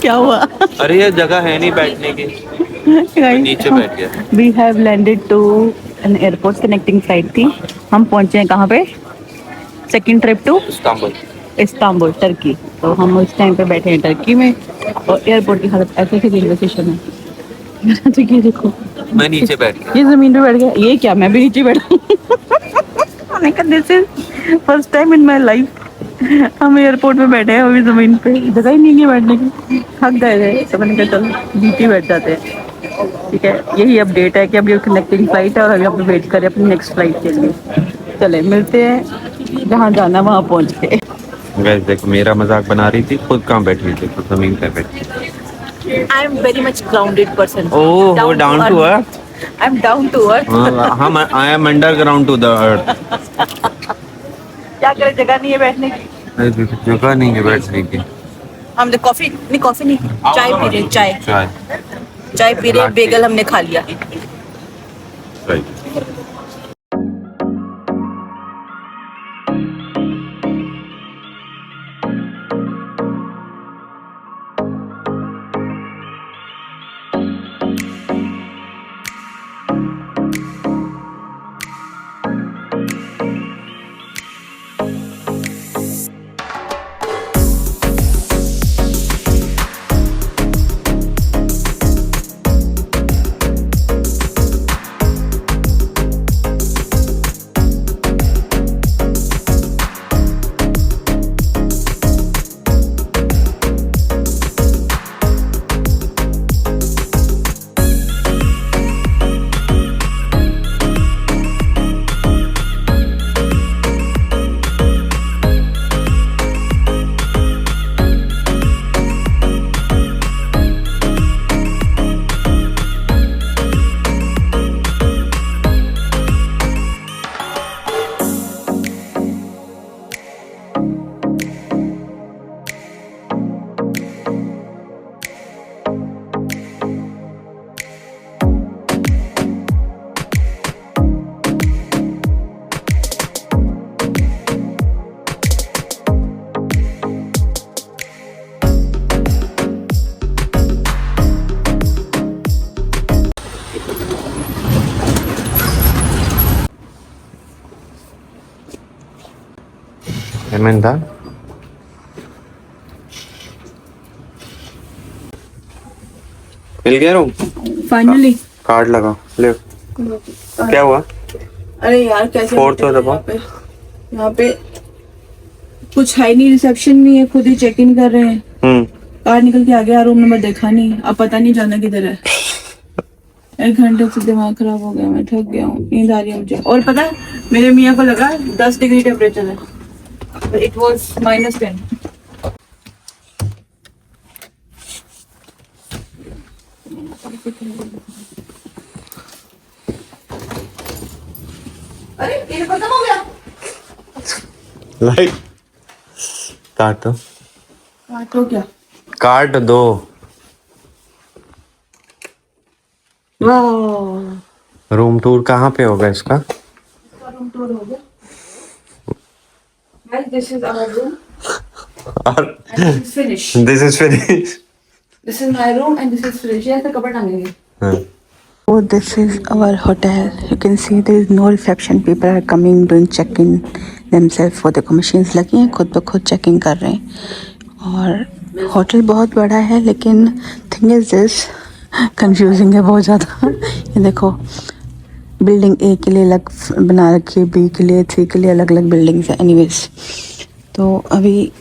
क्या हुआ? अरे ये जगह है नहीं बैठने की, मैं नीचे बैठ गया। We have landed to an airport connecting flight थी। हम पहुंचे हैं कहाँ पे? Second trip to Istanbul. Istanbul, Turkey. तो हम उस टाइम पे बैठे हैं टर्की में, और एयरपोर्ट की हालत ऐसे थी, रेलवे स्टेशन है। तो ये देखो, मैं नीचे बैठ गया। ये जमीन पे बैठ गया। ये क्या, मैं भी नीचे बैठा? मैंने कहा this is first time in my life हम एयरपोर्ट में बैठे हैं, अभी जमीन पे जगह ही नहीं है बैठने की। थक गए थे तो मैंने कहा चलो नीचे बैठ जाते हैं। ठीक है, यही अपडेट है कि अभी कनेक्टिंग फ्लाइट है और अभी हम वेट करें अपनी नेक्स्ट फ्लाइट के लिए। चले मिलते हैं, जहाँ जाना वहाँ पहुँच के। गैस देखो, मेरा मजाक बना रही थी, खुद कहाँ बैठ रही थी, खुद जमीन पे बैठी। I am very much grounded person. Oh, वो down to earth. I am down to earth. Hmm I am underground to the earth. क्या करें, जगह नहीं है बैठने की। जगह नहीं है बैठने की। हम कॉफी नहीं, चाय पी रहे, चाय पी रहे, बेगल हमने खा लिया। हेमंता, मिल गया रूम फाइनली। कार्ड लगा ले। क्या हुआ? अरे यार कैसे फोर्थ तो दबाओ। यहाँ पे कुछ है नहीं, रिसेप्शन नहीं है, खुद ही चेक इन कर रहे हैं। कार्ड निकल के आ गया, रूम नंबर देखा नहीं, अब पता नहीं जाना किधर है। 1 घंटे से दिमाग खराब हो गया, मैं थक गया हूँ, नींद आ रही है मुझे। और पता है मेरे मियाँ को लगा 10 डिग्री टेम्परेचर है, इट वॉज -10। अरे ये खत्म हो गया। लाइट काटो, काटो क्या? काट दो। वाह, रूम टूर कहाँ पे होगा इसका? रूम टूर हो गया। Guys, this is our room. और And this is finished. This is finish. This is my room and this is finished. यहाँ से कपड़ा टांगेंगे। हाँ। Oh, this is our hotel. You can see there is no reception. People are coming doing check-in themselves. वो देखो machines लगी हैं, खुद ब खुद चेकिंग कर रहे हैं। और होटल बहुत बड़ा है, लेकिन थिंग इज दिस कंफ्यूजिंग है बहुत ज़्यादा। ये देखो, बिल्डिंग ए के लिए अलग बना रखी है, बी के लिए, 3 के लिए अलग अलग बिल्डिंग्स है। एनीवेज, तो अभी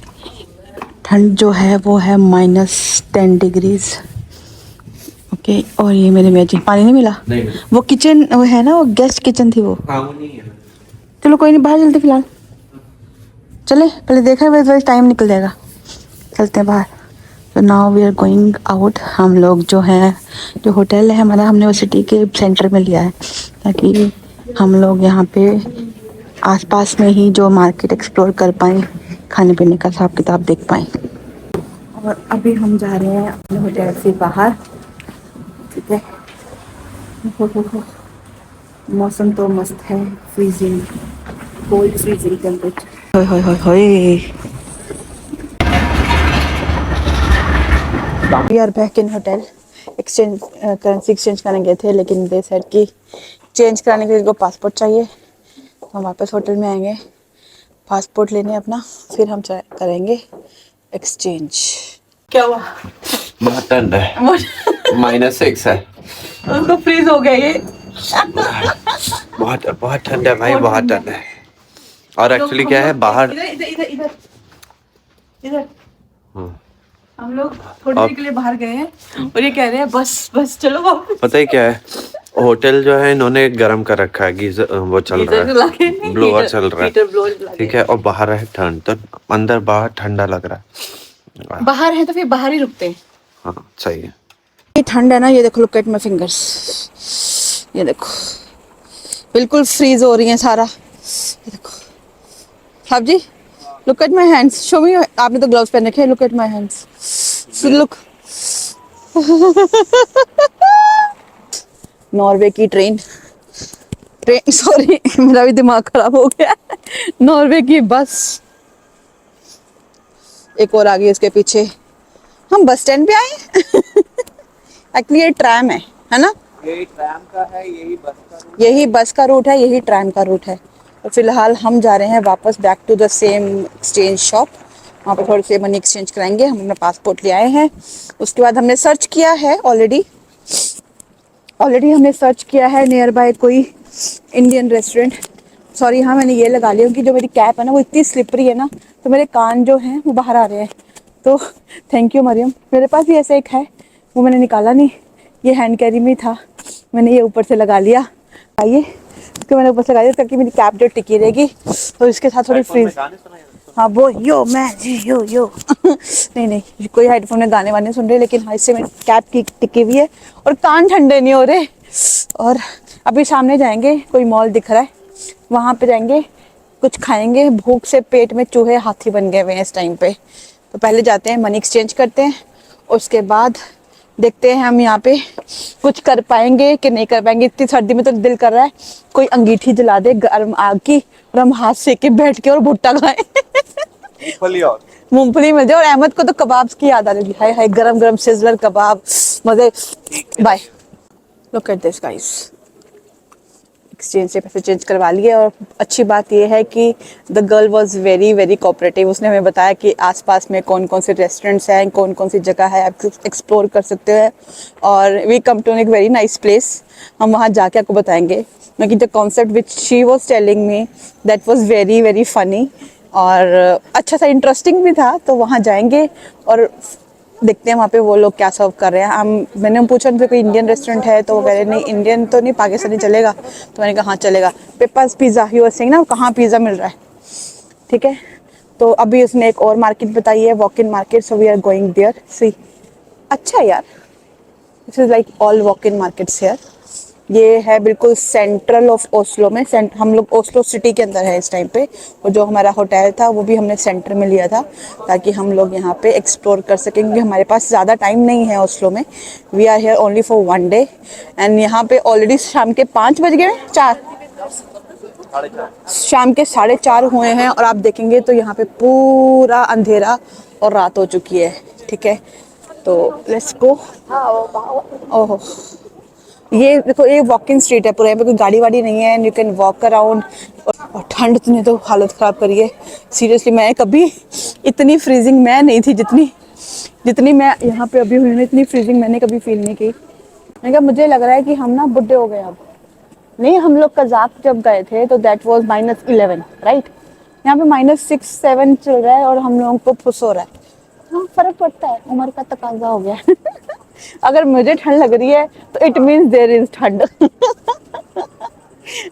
ठंड जो है वो है -10 डिग्रीज। ओके, और ये मेरे में पानी नहीं मिला। नहीं। वो किचन वो है ना, वो गेस्ट किचन थी वो। हाँ, वो नहीं है। चलो कोई नहीं, बाहर चलते फिलहाल। चले पहले देखा है, वैसे टाइम निकल जाएगा, चलते हैं बाहर। तो now we are going out. हम लोग जो हैं, जो होटल है हमारा, हमने वो सिटी के सेंटर में लिया है, ताकि हम लोग यहाँ पे आसपास में ही जो मार्केट एक्सप्लोर कर पाएँ, खाने पीने का हिसाब किताब देख पाएँ। और अभी हम जा रहे हैं अपने होटल से बाहर। ठीक है, मौसम तो मस्त है, फ्रीजिंग, कोल्ड फ्रीजिंग टेम्परेचर। होय होय होय होय। We are back in hotel. Exchange currency exchange करने गए थे, लेकिन दे सेड कि चेंज कराने के लिए इनको पासपोर्ट चाहिए। तो हम वापस होटल में आएंगे पासपोर्ट लेने अपना, फिर हम करेंगे एक्सचेंज। क्या हुआ? बहुत ठंड है, -6 है। उनको फ्रीज हो गया ये। बहुत बहुत ठंड है भाई, बहुत ठंड है। और एक्चुअली क्या है बाहर, इधर हम लोग थोड़ी देर के लिए बाहर गए हैं और ये कह रहे हैं बस बस चलो वापस। पता ही क्या है, होटल जो है इन्होंने गर्म कर रखा है, गीजर वो चल रहा है, ब्लोअर चल रहा है, ठीक है। और बाहर है ठंड, तो अंदर बाहर ठंडा लग रहा है। बाहर है तो फिर बाहर ही रुकते हैं। हाँ सही है। ये ठंड है ना, ये देखो, लुक एट माय फिंगर्स, ये देखो बिल्कुल फ्रीज हो रही है सारा। ये देखो साहब जी, look at my hands, show me. आपने तो ग्लव्स पहन रखे हैं, look at my hands, look. Norway की ट्रेन सॉरी मेरा भी दिमाग खराब हो गया। नॉर्वे की बस एक और आ गई उसके पीछे। हम बस स्टैंड पे आए। एक्चुअली ये ट्रैम है ना? यही ट्रैम का है, यही बस का रूट, यही बस का रूट है, यही ट्रैम का रूट है। तो फिलहाल हम जा रहे हैं वापस back to the same exchange shop. वहाँ पे थोड़े से मनी एक्सचेंज कराएंगे। हम अपना पासपोर्ट ले आए हैं। उसके बाद हमने सर्च किया है ऑलरेडी हमने सर्च किया है नियर बाय कोई इंडियन रेस्टोरेंट। सॉरी, हाँ मैंने ये लगा लिया क्योंकि जो मेरी कैप है ना वो इतनी स्लिपरी है ना, तो मेरे कान जो हैं वो बाहर आ रहे हैं। तो थैंक यू मरियम, मेरे पास भी ऐसे एक है, वो मैंने निकाला नहीं, ये हैंड कैरी में था, मैंने ये ऊपर से लगा लिया। आइए, इसको मैंने ऊपर से लगा दिया ताकि मेरी कैप जो टिकी रहेगी। तो इसके साथ थोड़ी फ्रीज, हाँ वो यो मैं जी यो नहीं नहीं, कोई हेडफोन में गाने वाने सुन रहे, लेकिन हाँ इससे मेरी कैप की टिकी हुई है और कान ठंडे नहीं हो रहे। और अभी सामने जाएंगे, कोई मॉल दिख रहा है, वहाँ पे जाएंगे, कुछ खाएंगे। भूख से पेट में चूहे हाथी बन गए हुए हैं इस टाइम पे। तो पहले जाते हैं मनी एक्सचेंज करते हैं, उसके बाद देखते हैं हम यहाँ पे कुछ कर पाएंगे कि नहीं कर पाएंगे। इतनी सर्दी में तो दिल कर रहा है कोई अंगीठी जला दे गर्म आग की और हम हाथ सेक के बैठ के और भुट्टा खाएं। मूंगफली मिल जाए। और अहमद को तो कबाब्स की याद आ रही है, हाय हाय गरम गरम सिजलर कबाब, मजे। Bye, look at this guys, exchange से पैसे चेंज करवा लिए। और अच्छी बात यह है कि the girl was very very cooperative. उसने हमें बताया कि आसपास में कौन कौन से रेस्टोरेंट्स हैं, कौन कौन सी जगह है, आप एक्सप्लोर कर सकते हैं। और वी कम टू एक वेरी नाइस प्लेस, हम वहाँ जाके आपको बताएंगे। क्योंकि the concept which she was telling me that was very very funny और अच्छा सा इंटरेस्टिंग भी था। तो वहाँ जाएंगे और देखते हैं वहाँ पे वो लोग क्या सर्व कर रहे हैं। मैंने पूछा उनसे कोई इंडियन रेस्टोरेंट है, तो वो कह रहे नहीं इंडियन तो नहीं, पाकिस्तानी चलेगा। तो मैंने कहा हाँ चलेगा। पेपर्स पिज़्ज़ा ही वो सिंह ना, कहाँ पिज़्ज़ा मिल रहा है, ठीक है। तो अभी उसने एक और मार्केट बताई है, walk in market, so we are going there. See अच्छा यार, this is like all walk in markets here. ये है बिल्कुल सेंट्रल ऑफ ओस्लो में। हम लोग ओस्लो सिटी के अंदर है इस टाइम पे। और जो हमारा होटल था वो भी हमने सेंटर में लिया था ताकि हम लोग यहाँ पे एक्सप्लोर कर सकेंगे। हमारे पास ज़्यादा टाइम नहीं है ओस्लो में, we are here only for 1 day. And यहाँ पे ऑलरेडी शाम के 5 बज गए, 4, शाम के 4:30 हुए हैं। और आप देखेंगे तो यहाँ पे पूरा अंधेरा और रात हो चुकी है, ठीक है। तो लेट्स गो। ओहो, ये देखो, ये वॉक इन स्ट्रीट है पूरा, यहाँ पे कोई गाड़ी वाड़ी नहीं है, and you can walk around. और ठंड ने तो हालत ख़राब करी है सीरियसली। मैं कभी इतनी फ्रीजिंग मैं नहीं थी जितनी मैं यहाँ पे अभी हुई हूँ, इतनी फ्रीजिंग मैंने कभी फील नहीं की। मैंने कहा मुझे लग रहा है कि हम ना बुढ़े हो गए अब। नहीं, हम लोग कजाक जब गए थे तो दैट वाज -11, राइट। यहाँ पे -6-7 चल रहा है और हम लोगों को फुस हो रहा है। हाँ, फर्क पड़ता है, उम्र का तकाजा हो गया। अगर मुझे ठंड लग रही है तो इट मीन्स देयर इज ठंड।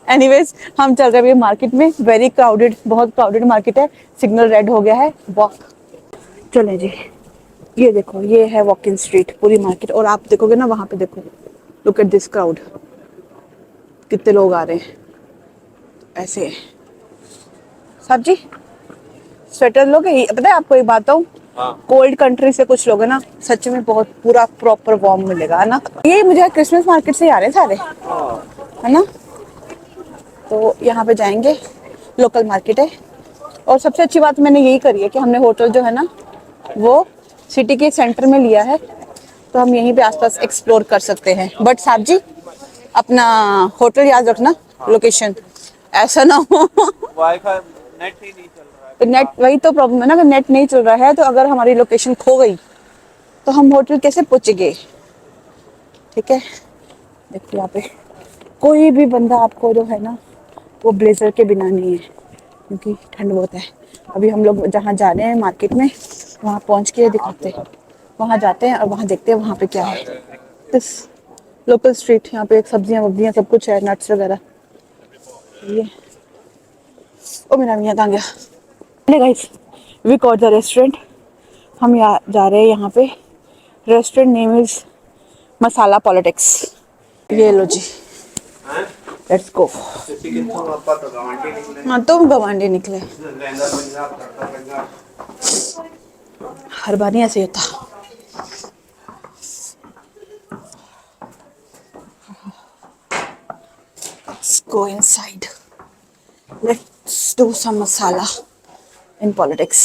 एनीवेज, हम चल रहे हैं मार्केट में, वेरी क्राउडेड, बहुत क्राउडेड मार्केट है। सिग्नल रेड हो गया है, वॉक। चले जी, ये देखो, ये है वॉक इन स्ट्रीट पूरी मार्केट। और आप देखोगे ना वहाँ पे, देखो, लुक एट दिस क्राउड, कितने लोग आ रहे हैं ऐसे। साहब जी, स्वेटर लोगे? पता है आपको एक बात बताऊं, कोल्ड कंट्री से कुछ लोग है ना, सच में बहुत पूरा प्रॉपर वार्म मिलेगा, है ना। ये मुझे क्रिसमस मार्केट से ही आ रहे हैं सारे, है ना। तो यहाँ पे जाएंगे, लोकल मार्केट है। और सबसे अच्छी बात मैंने यही करी है कि हमने होटल जो है ना वो सिटी के सेंटर में लिया है, तो हम यहीं पे आसपास एक्सप्लोर कर सकते हैं। बट साहब जी अपना होटल याद रखना, लोकेशन ऐसा ना हो वाईफाई नेट ही नहीं चल रहा तो नेट, वही तो प्रॉब्लम है ना, अगर नेट नहीं चल रहा है तो अगर हमारी लोकेशन खो गई तो हम होटल कैसे पहुंचेंगे। ठीक है, देखिए यहाँ पे कोई भी बंदा आपको जो है ना वो ब्लेजर के बिना नहीं है, क्योंकि ठंड बहुत है। अभी हम लोग जहाँ जा रहे हैं मार्केट में, वहाँ पहुँच के दिखाते हैं, वहाँ जाते हैं और वहाँ देखते हैं वहाँ पे क्या है। दिस लोकल स्ट्रीट, यहाँ पे सब्जियाँ वब्जियाँ सब कुछ है, नट्स वगैरह। ये ओ मेरा मियाँ कहाँ गया। Hello guys, we got the restaurant. हम यहाँ जा रहे हैं, यहाँ पे restaurant name is Masala Politics. ये लो जी, लेट्स गो। हाँ तुम गवांडी निकले, हर बार नहीं ऐसे ही होता। Let's go inside. Let's do some masala in politics.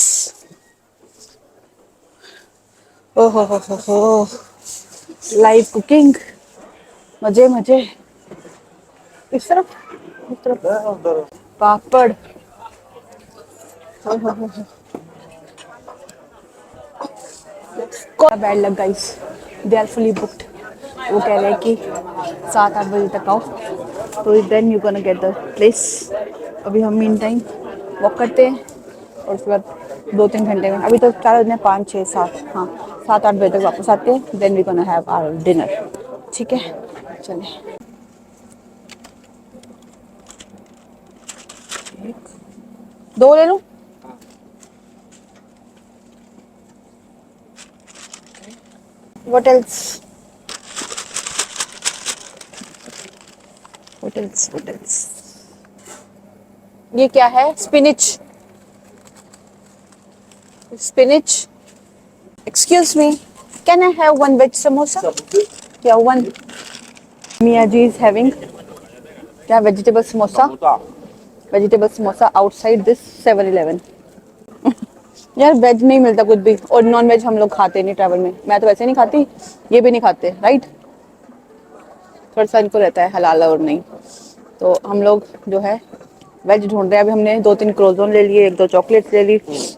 Oh ho. Live cooking. मजे मजे। इस तरफ papad. Bad luck guys, they are fully booked. वो कह रहे हैं कि 7-8 बजे तक आओ, तो then you gonna get the place. अभी हम मीन टाइम वॉक करते हैं और उसके बाद 2-3 घंटे में, अभी तो 4 बजे 5, 6, 7, हाँ 7-8 बजे तक वापस आते हैं। Then we gonna have our dinner. ठीक है, चलें। 2 ले लूं? What else? ये क्या है? Spinach. Excuse me, can I have 1 veg samosa? क्या 1? Mia ji is having क्या vegetable samosa outside this 7-Eleven। यार वेज नहीं मिलता कुछ भी, और नॉन वेज हम लोग खाते नहीं ट्रैवल में। मैं तो वैसे नहीं खाती, ये भी नहीं खाते, राइट। थोड़ा सा इनको रहता है हलाल और नहीं, तो हम लोग जो है वेज ढूंढ रहे हैं। अभी हमने 2-3 क्रोज़ोन ले लिए, 1-2 चॉकलेट्स ले ली,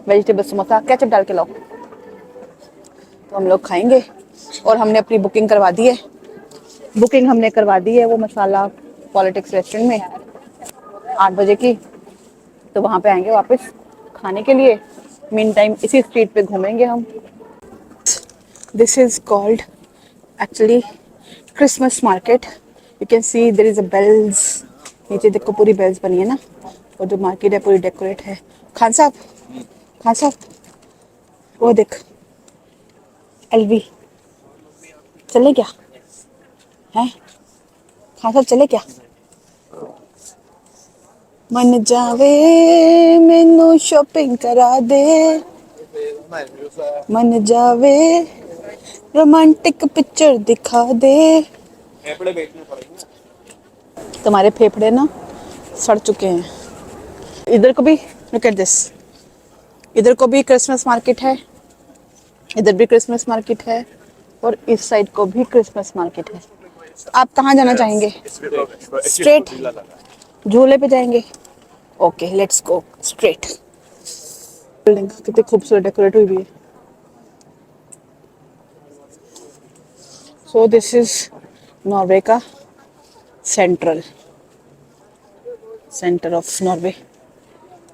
वेजिटेबल समोसा, केचप डाल के लाओ, तो हम लोग खाएंगे। और हमने अपनी बुकिंग करवा दी है, वो मसाला पॉलिटिक्स रेस्टोरेंट में 8 बजे की। तो वहाँ पे आएंगे वापस खाने के लिए। मीन टाइम इसी स्ट्रीट पे घूमेंगे हम। This is called actually Christmas market. You can see there is a bells, नीचे देखो पूरी बेल्स बनी है ना, और जो मार्केट है पूरी डेकोरेट है। खान साहब वो देख, एलवी चले क्या है? खान साहब चले क्या? मन जावे मैनू शॉपिंग करा दे, मन जावे रोमांटिक पिक्चर दिखा दे। तुम्हारे फेफड़े ना सड़ चुके हैं। इधर को भी लुक एट दिस, इधर को भी क्रिसमस मार्केट है, इधर भी क्रिसमस मार्केट है, और इस साइड को भी क्रिसमस मार्केट है। आप कहाँ जाना चाहेंगे? स्ट्रेट झूले पे जाएंगे? Okay, let's go straight. Building कितनी खूबसूरत डेकोरेट हुई भी है। सो दिस इज नॉर्वे का सेंटर ऑफ नॉर्वे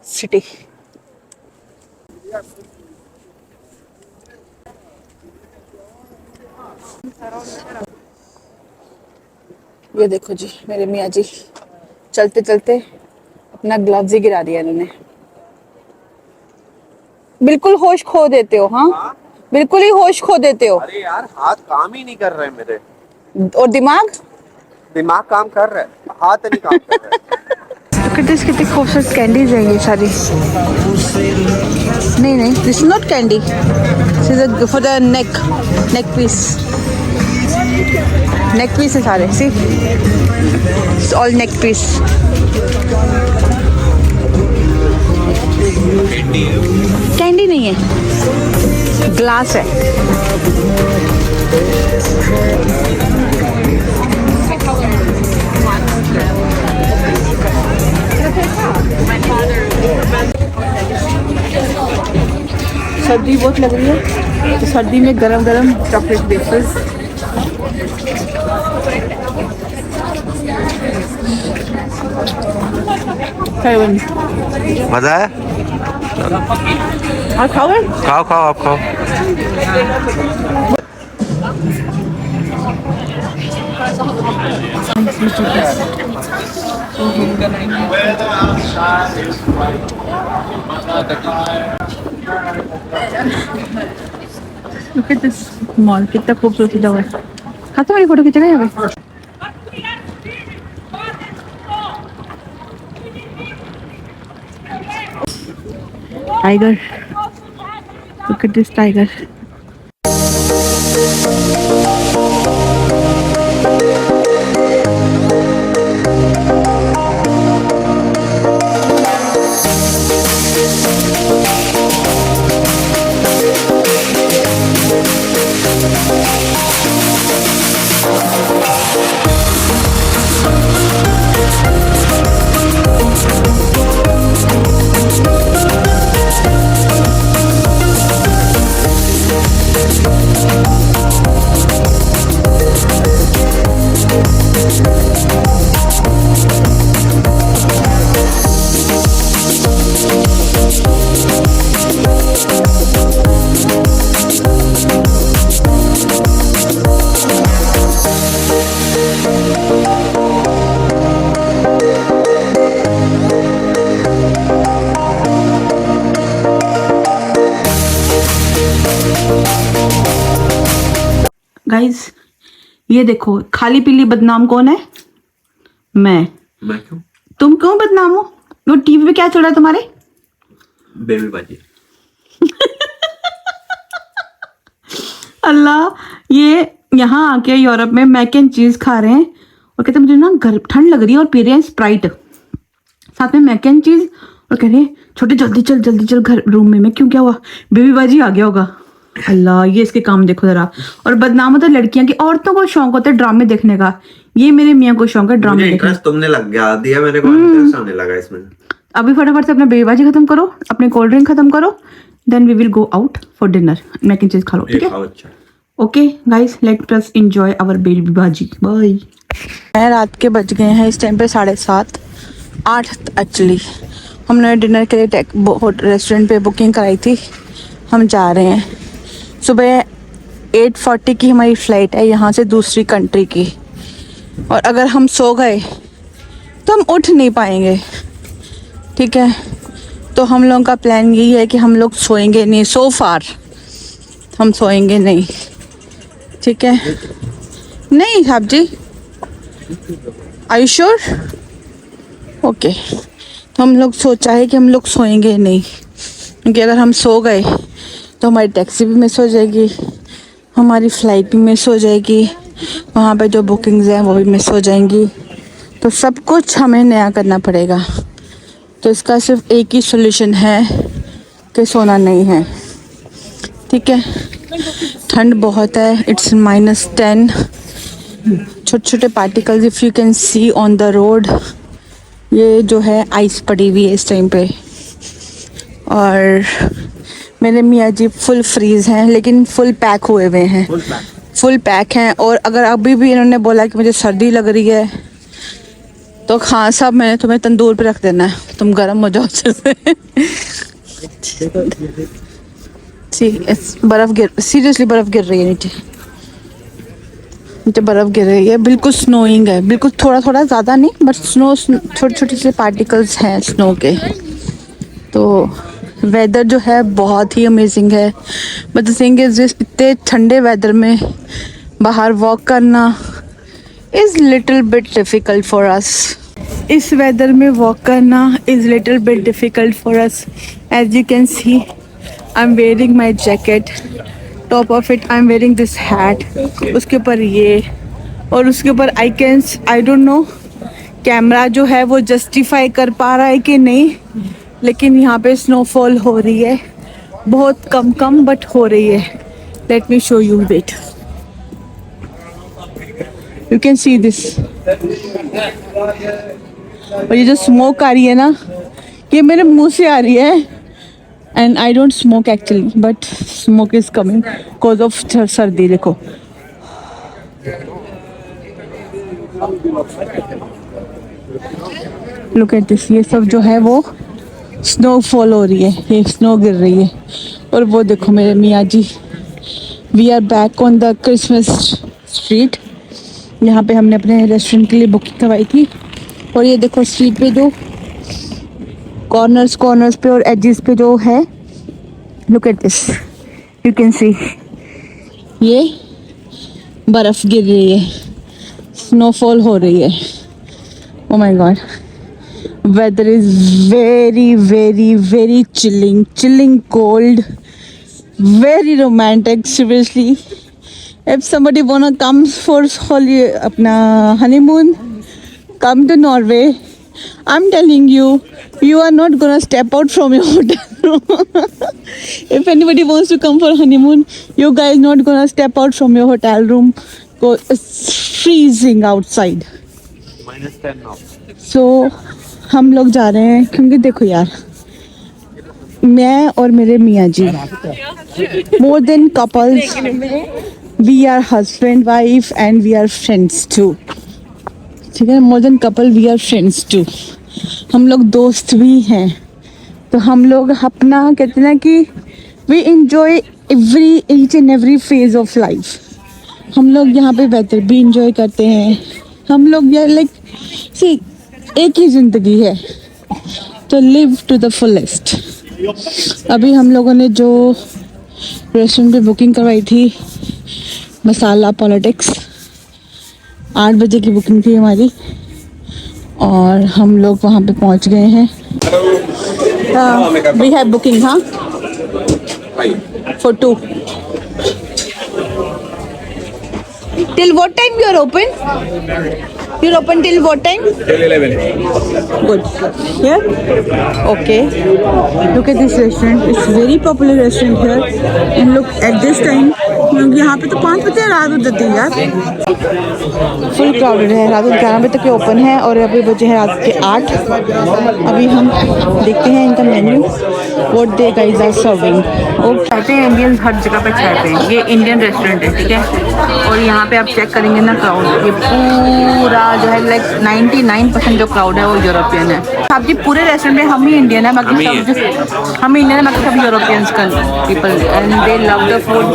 सिटी। ये देखो जी, मेरे मियाँ जी चलते चलते अपना ग्लव्स ही गिरा दिया इन्होंने। बिल्कुल होश खो देते हो। हाँ, बिल्कुल ही होश खो देते हो। अरे यार हाथ काम ही नहीं कर रहे मेरे, और दिमाग काम कर रहा है, हाथ नहीं काम कर रहा है। कितनी खूबसूरत कैंडीज है ये सारी। नहीं, this is not candy, this is for the neck piece है सारे। See, it's all neck piece. Candy नहीं है, ग्लास है। सर्दी बहुत लग रही है तो सर्दी में गरम गरम चॉकलेट वेफर्स। मजा है? और खाओगे? खाओ खाओ, आप खाओ। Look at this mall, कितना खूबसूरत जगह है। खाते मेरी फोटो खींचेगा यहाँ पे? Tiger, look at this tiger. Guys ये देखो, खाली पीली बदनाम कौन है? मैं क्यों? तुम क्यों बदनाम हो? वो टीवी पे क्या चल रहा है तुम्हारे? बेबी बाजी। अल्लाह, ये यहाँ आके यूरोप में मैक एंड चीज खा रहे हैं और कहते हैं मुझे ना ठंड लग रही है और पी रहे हैं स्प्राइट साथ में मैक एंड चीज और कह रहे हैं छोटे जल्दी चल घर रूम में। मैं क्यों, क्या हुआ? बेबी बाजी आ गया होगा। अल्लाह, ये इसके काम देखो जरा। और बदनाम होता है लड़कियां की, औरतों को शौक होता है ड्रामे देखने का। ये मेरे मियाँ को शौक है ड्रामे देखने का। तुमने लग गया दिया मेरे को, इंटरेस्ट आने लगा इसमें। अभी फटाफट से अपना बेबीबाजी खत्म करो, अपने कोल्ड ड्रिंक खत्म करो, then we will go out for dinner. Mac and cheese खा लो, ठीक है? Okay guys, let us enjoy our बेबीबाजी। बाय। रात के बज गए हैं इस टाइम पे 7:30 एक्चुअली। हमने डिनर के लिए रेस्टोरेंट पे बुकिंग कराई थी, हम जा रहे हैं। सुबह 8:40 की हमारी फ़्लाइट है यहाँ से दूसरी कंट्री की, और अगर हम सो गए तो हम उठ नहीं पाएंगे, ठीक है? तो हम लोगों का प्लान यही है कि हम लोग सोएंगे नहीं, सो फार हम सोएंगे नहीं, ठीक है? नहीं साहब जी, आर यू श्योर? ओके, तो हम लोग सोचा है कि हम लोग सोएंगे नहीं, क्योंकि अगर हम सो गए तो हमारी टैक्सी भी मिस हो जाएगी, हमारी फ़्लाइट भी मिस हो जाएगी, वहाँ पे जो बुकिंग्स हैं वो भी मिस हो जाएंगी, तो सब कुछ हमें नया करना पड़ेगा। तो इसका सिर्फ एक ही सॉल्यूशन है कि सोना नहीं है, ठीक है? ठंड बहुत है, इट्स -10। छोटे छोटे particles if you can C on the road. ये जो है आइस पड़ी हुई है इस टाइम पे, और मेरे मियाँ जी फुल फ्रीज हैं लेकिन फुल पैक हुए हुए हैं, फुल पैक हैं। और अगर अभी भी इन्होंने बोला कि मुझे सर्दी लग रही है तो हाँ साहब, मैंने तुम्हें तंदूर पे रख देना है, तुम गर्म हो जाओ अच्छे से। बर्फ़ गिर, सीरियसली बर्फ़ गिर रही है नीचे, नीचे बर्फ़ गिर रही है, बिल्कुल स्नोइंग है, बिल्कुल थोड़ा थोड़ा, ज़्यादा नहीं, बट स्नो छोटे छोटे से पार्टिकल्स हैं स्नो के। तो वेदर जो है बहुत ही अमेजिंग है, बट द थिंग इज इतने ठंडे वेदर में बाहर वॉक करना is little bit difficult for us. इस वेदर में वॉक करना is little bit difficult for us. As you can see I am wearing my jacket, top of it I am wearing this hat, उसके ऊपर ये, और उसके ऊपर I don't know camera जो है वो जस्टिफाई कर पा रहा है कि नहीं, लेकिन यहाँ पे स्नोफॉल हो रही है, बहुत कम बट हो रही है। Let me show you, wait, you can see this. और ये जो स्मोक आ रही है ना, ये मेरे मुंह से आ रही है, And I don't smoke actually, but smoke is coming because of सर्दी. देखो look at this. ये सब जो है वो स्नोफॉल हो रही है, ये स्नो गिर रही है. और वो देखो मेरे मियाँ जी. We are back on the Christmas street. यहाँ पे हमने अपने रेस्टोरेंट के लिए बुकिंग करवाई थी. और ये देखो स्ट्रीट पे जो कॉर्नर्स पे और एजेस पे जो है, look at this, you can सी ये बर्फ गिर रही है, स्नोफॉल हो रही है. Oh my God, weather is very chilling cold, very romantic. Seriously, if somebody wanna come for holiday, अपना honeymoon, come to Norway. I'm telling you, you are not gonna step out from your hotel room. If anybody wants to come for honeymoon, you guys not gonna step out from your hotel room. It's freezing outside. -10 now. So हम लोग जा रहे हैं क्योंकि देखो यार, मैं और मेरे मियाँ जी, more than couples, we are husband wife and we are friends too. ठीक है, more than couple we are friends too. हम लोग दोस्त भी हैं. तो हम लोग अपना कहते हैं ना कि we enjoy each and every phase of life. हम लोग यहाँ पे वेदर भी इंजॉय करते हैं. हम लोग यार लाइक सी, एक ही ज़िंदगी है तो लिव टू द फुलेस्ट. अभी हम लोगों ने जो रेस्टोरेंट पे बुकिंग करवाई थी, मसाला पॉलिटिक्स, 8 बजे की बुकिंग थी हमारी और हम लोग वहाँ पे पहुँच गए हैं. वी हैव बुकिंग हाँ for 2. Till what time you are open? You're open till what time? Till 11. Good. Here? Okay. Look at this restaurant. It's very popular restaurant here. And look at this time. यहाँ पे तो 5 बजे रात हो जाती है यार. फुल क्राउडेड है. रात 11 बजे तक ओपन है और अभी बजे हैं रात के 8. अभी हम देखते हैं इनका menu, what they guys are serving. वो चाहते हैं इंडियन हर जगह पे चाहते हैं. ये इंडियन रेस्टोरेंट है, ठीक है. और यहाँ पे आप चेक करेंगे ना क्राउड, ये पूरा जो है लाइक 99% जो क्राउड है वो यूरोपियन है. आप जी पूरे रेस्टोरेंट में हम ही इंडियन है, बाकी सब हम इंडियन है, बाकी सब यूरोपियंस का people. And they love the food.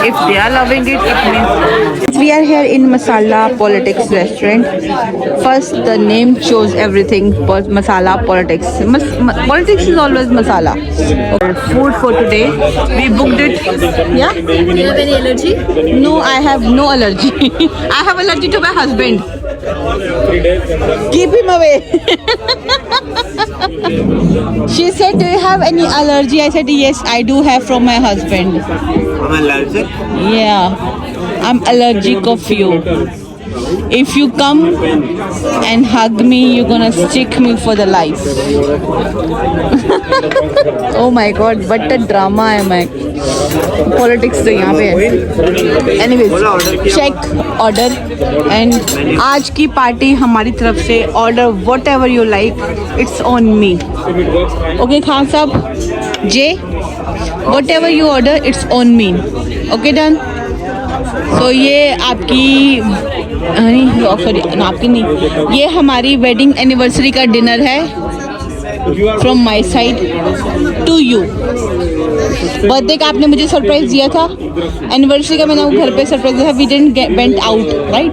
If they are loving it, it means we are here in Masala Politics restaurant. First, the name shows everything. Masala Politics. Politics is always masala. Okay. Food for today. We booked it. Yeah. Do you have any allergy? No, I have no allergy. I have allergy to my husband. Keep him away. She said, "Do you have any allergy?" I said, "Yes, I do have from my husband." I'm allergic. Yeah, I'm allergic of you. If you come and hug me, you're gonna stick me for the life. Oh my God, what a drama am I. Politics तो यहाँ पे है. Anyways, check order and आज की party हमारी तरफ से. Order whatever you like, it's on me. Okay Khan साहब, J, whatever you order, it's on me. Okay done. So ये आपकी नहीं, सॉरी आपकी नहीं, ये हमारी वेडिंग एनिवर्सरी का डिनर है from my side to you. Birthday का आपने मुझे सरप्राइज दिया था, एनिवर्सरी का मैंने घर पे सरप्राइज दिया था. We didn't went out right,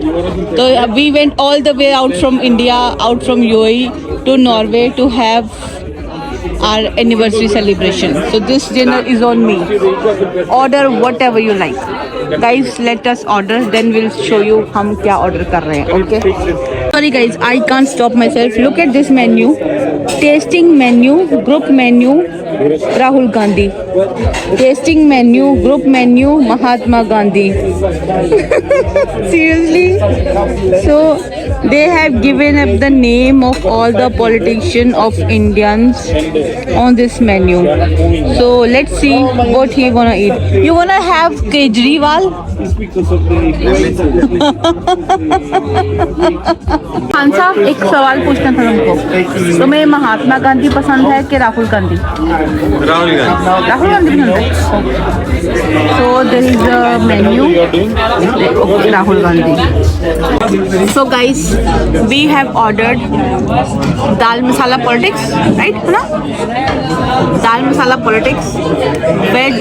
तो we went all the way out from India, out from UAE to Norway to have our anniversary celebration. So this dinner is on me. Order whatever you like. Guys, let us order, then we'll show you हम क्या order कर रहे हैं. Okay? Sorry guys, I can't stop myself. Look at this menu. Tasting menu, group menu, Rahul Gandhi. Tasting menu, group menu, Mahatma Gandhi. Seriously? So they have given up the name of all the politicians of Indians on this menu. So let's see what he gonna eat. You wanna have Kejriwal? Khan साहब, एक सवाल पूछना था तुमको। तुम्हें महात्मा गांधी पसंद है कि राहुल गांधी? राहुल गांधी। राहुल गांधी पसंद है। So there is a menu, Rahul Gandhi. So guys, we have ordered dal masala politics, right है ना? Dal masala politics, veg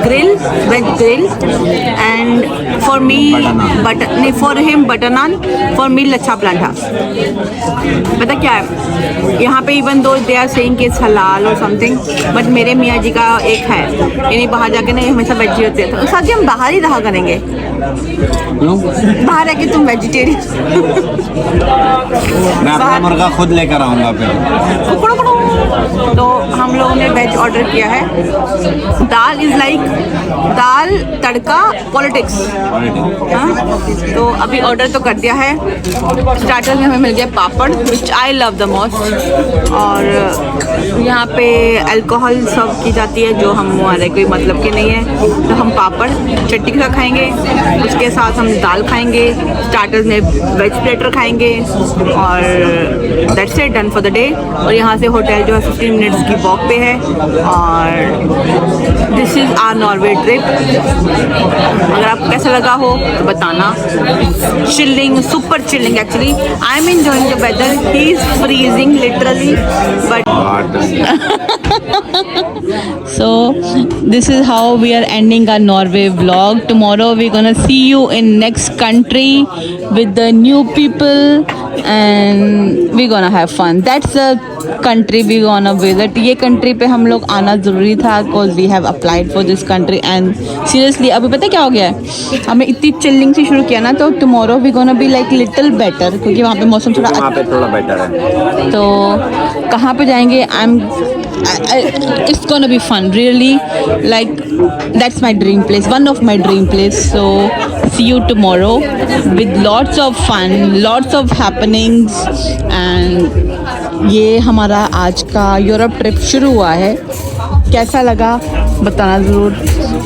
grill and for me butter, नहीं for him butter naan, for me lachha paratha. पता क्या है, यहाँ पे even though they are saying कि इट्स हलाल और समथिंग, बट मेरे मियाँ जी का एक है, यानी बाहर जाके नहीं हमेशा वेजी होते थे। साथ ही हम बाहर ही रहा करेंगे, बाहर आके तुम वेजिटेरियन। मैं अपना मुर्गा खुद लेकर आऊँगा फिर। तो हम लोगों ने वेज ऑर्डर किया है। Dal is like dal tadka politics. तो अभी ऑर्डर तो कर दिया है। स्टार्टर में हमें मिल गया पापड़, विच आई लव द मोस्ट। और यहाँ पे अल्कोहल सर्व की जाती है, जो हमारे कोई मतलब की नहीं है। तो हम पापड़ चटनी के साथ खाएंगे, उसके साथ हम दाल खाएंगे, स्टार्टर्स में वेज प्लेटर खाएंगे, और that's it, done for the day. और यहाँ से होटल जो है 15 मिनट्स की वॉक पे है। और this is our Norway trip. अगर आपको कैसा लगा हो तो बताना। Chilling, super chilling actually. I am enjoying the weather, he is freezing literally, but so this is how we are ending our Norway vlog. Tomorrow we're gonna see you in next country with the new people and we're gonna have fun. That's the country we're gonna visit. ये country पे हम लोग आना ज़रूरी था because we have applied for this country and seriously अभी पता क्या हो गया है, हमें इतनी चिल्लिंग से शुरू किया ना, तो tomorrow we're gonna be like little better, क्योंकि वहाँ पे मौसम वहाँ पे थोड़ा बेटर है। तो कहाँ पे जाएंगे? It's gonna be fun, really. Like that's my dream place, one of my dream place. So see you tomorrow with lots of fun, lots of happenings. And ये हमारा आज का यूरोप ट्रिप शुरू हुआ है। कैसा लगा बताना ज़रूर।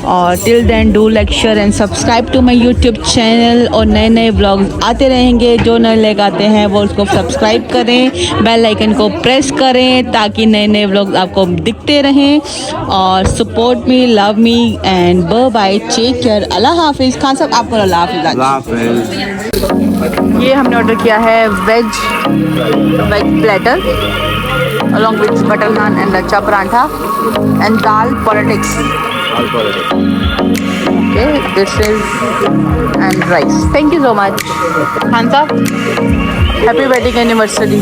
और till then do like share and subscribe to my YouTube channel. और नए नए ब्लॉग्स आते रहेंगे, जो नए लेकर आते हैं वो उसको सब्सक्राइब करें, बेल आइकन को प्रेस करें ताकि नए नए ब्लॉग्स आपको दिखते रहें। और support me, love me and bye bye, take care, अल्लाह हाफिज़। खान साहब आपको अल्लाह हाफिज़। ये हमने ऑर्डर किया है veg platter along with butter naan and lachha parantha and dal politics. Okay, this is and rice. Thank you so much. Khan sahab, happy wedding anniversary.